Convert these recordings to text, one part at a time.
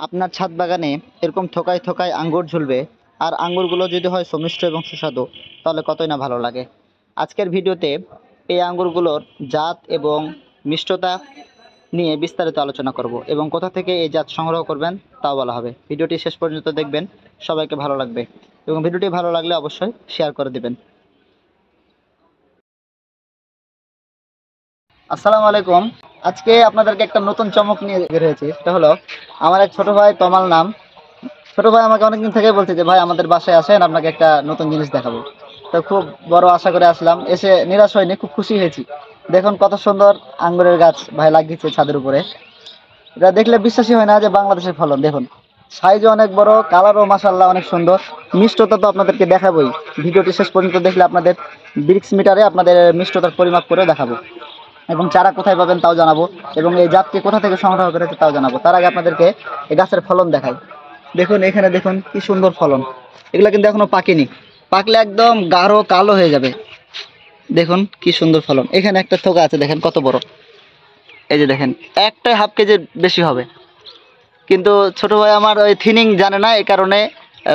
আপনার ছাদ বাগানে এরকম থোকায় থোকায় আঙ্গুর ঝুলবে, আর আঙ্গুরগুলো যদি হয় সুমিষ্ট এবং সুস্বাদু, তাহলে কতই না ভালো লাগে। আজকের ভিডিওতে এই আঙ্গুরগুলোর জাত এবং মিষ্টতা নিয়ে বিস্তারিত আলোচনা করব, এবং কোথা থেকে এই জাত সংগ্রহ করবেন তাও বলা হবে। ভিডিওটি শেষ পর্যন্ত দেখবেন, সবাইকে ভালো লাগবে, এবং ভিডিওটি ভালো লাগলে অবশ্যই শেয়ার করে দিবেন। আসসালামু আলাইকুম। আজকে আপনাদেরকে একটা নতুন চমক নিয়ে বের হয়েছি। সেটা হলো, আমার এক ছোট ভাই তমাল নাম, ছোট ভাই আমাকে অনেকদিন থেকে বলছে যে ভাই আমাদের বাসায় আসেন, আপনাকে একটা নতুন জিনিস দেখাবো। তো খুব বড় আশা করে আসলাম, এসে নিরাশ হয়নি, খুব খুশি হয়েছি। দেখুন কত সুন্দর আঙ্গুরের গাছ ভাই লাগিয়েছে ছাদের উপরে। এটা দেখলে বিশ্বাসই হয় না যে বাংলাদেশের ফলন। দেখুন সাইজও অনেক বড়, কালারও মাশাআল্লাহ অনেক সুন্দর। মিষ্টতা তো আপনাদেরকে দেখাবোই, ভিডিওটি শেষ পর্যন্ত দেখলে আপনাদের ব্রিক্স মিটারে আপনাদের মিষ্টতার পরিমাপ করে দেখাবো, এবং চারা কোথায় পাবেন তাও জানাবো, এবং এই জাতটি কোথা থেকে সংগ্রহ করেছে তাও জানাবো। তার আগে আপনাদেরকে এই গাছের ফলন দেখাই। দেখুন এখানে দেখুন কি সুন্দর ফলন। এগুলো কিন্তু এখনো পাকেনি, পাকলে একদম গাঢ় কালো হয়ে যাবে। দেখুন কি সুন্দর ফলন। এখানে একটা থোকা আছে, দেখেন কত বড়। এই যে দেখেন, একটা হাফ কেজির বেশি হবে। কিন্তু ছোট ভাই আমার ওই থিনিং জানে না, এই কারণে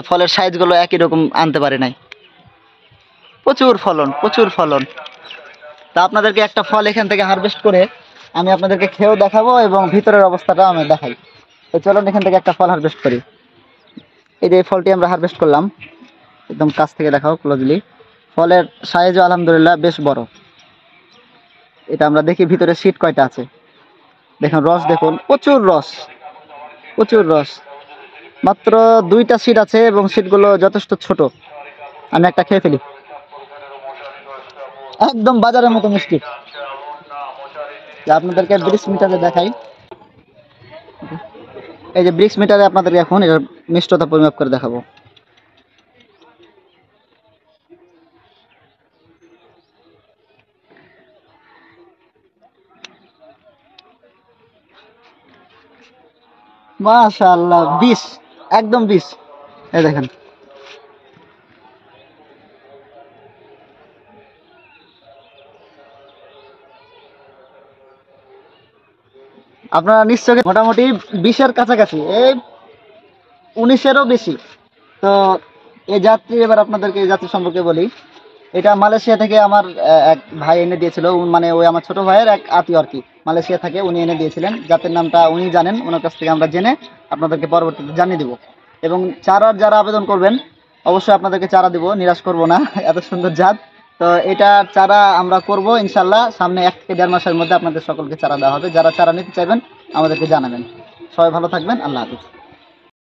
ফলের সাইজগুলো একই রকম আনতে পারে নাই। প্রচুর ফলন, প্রচুর ফলন। তা আপনাদেরকে একটা ফল এখান থেকে হারভেস্ট করে আমি আপনাদেরকে খেয়েও দেখাবো, এবং ভিতরের অবস্থাটা আমি দেখাই। তো চলুন এখান থেকে একটা ফল হারভেস্ট করি। এই যে এই ফলটি আমরা হারভেস্ট করলাম, একদম কাছ থেকে দেখাও ক্লোজলি। ফলের সাইজও আলহামদুলিল্লাহ বেশ বড়। এটা আমরা দেখি ভিতরে সিট কয়টা আছে। দেখুন রস, দেখুন প্রচুর রস, প্রচুর রস। মাত্র দুইটা সিট আছে, এবং সিটগুলো যথেষ্ট ছোট। আমি একটা খেয়ে ফেলি, একদম বাজারের মতো মিষ্টি। যা আপনাদেরকে ব্রিক্স মিটারে দেখাই। এই যে ব্রিক্স মিটারে আপনাদেরকে এখন এর মিষ্টতা পরিমাপ করে দেখাবো। মাশাআল্লাহ 20, একদম 20। এই দেখেন, আপনারা নিশ্চয়ই মোটামুটি 20-এর কাছাকাছি, এই 19-এরও বেশি। তো এই যাত্রী, এবার আপনাদেরকে এই যাত্রী সম্পর্কে বলি। এটা মালয়েশিয়া থেকে আমার এক ভাই এনে দিয়েছিল, মানে ওই আমার ছোট ভাইয়ের এক আত্মীয় আর কি, মালয়েশিয়া থেকে উনি এনে দিয়েছিলেন। জাতের নামটা উনি জানেন, ওনার কাছ থেকে আমরা জেনে আপনাদেরকে পরবর্তীতে জানিয়ে দেবো। এবং চারার যারা আবেদন করবেন, অবশ্যই আপনাদেরকে চারা দিব, নিরাশ করব না। এত সুন্দর জাত। তো এটা চারা আমরা করব ইনশাল্লাহ, সামনে 1 থেকে 1.5 মাসের মধ্যে আপনাদের সকলকে চারা দেওয়া হবে। যারা চারা নিতে চাইবেন আমাদেরকে জানাবেন। সবাই ভালো থাকবেন, আল্লাহ হাফিজ।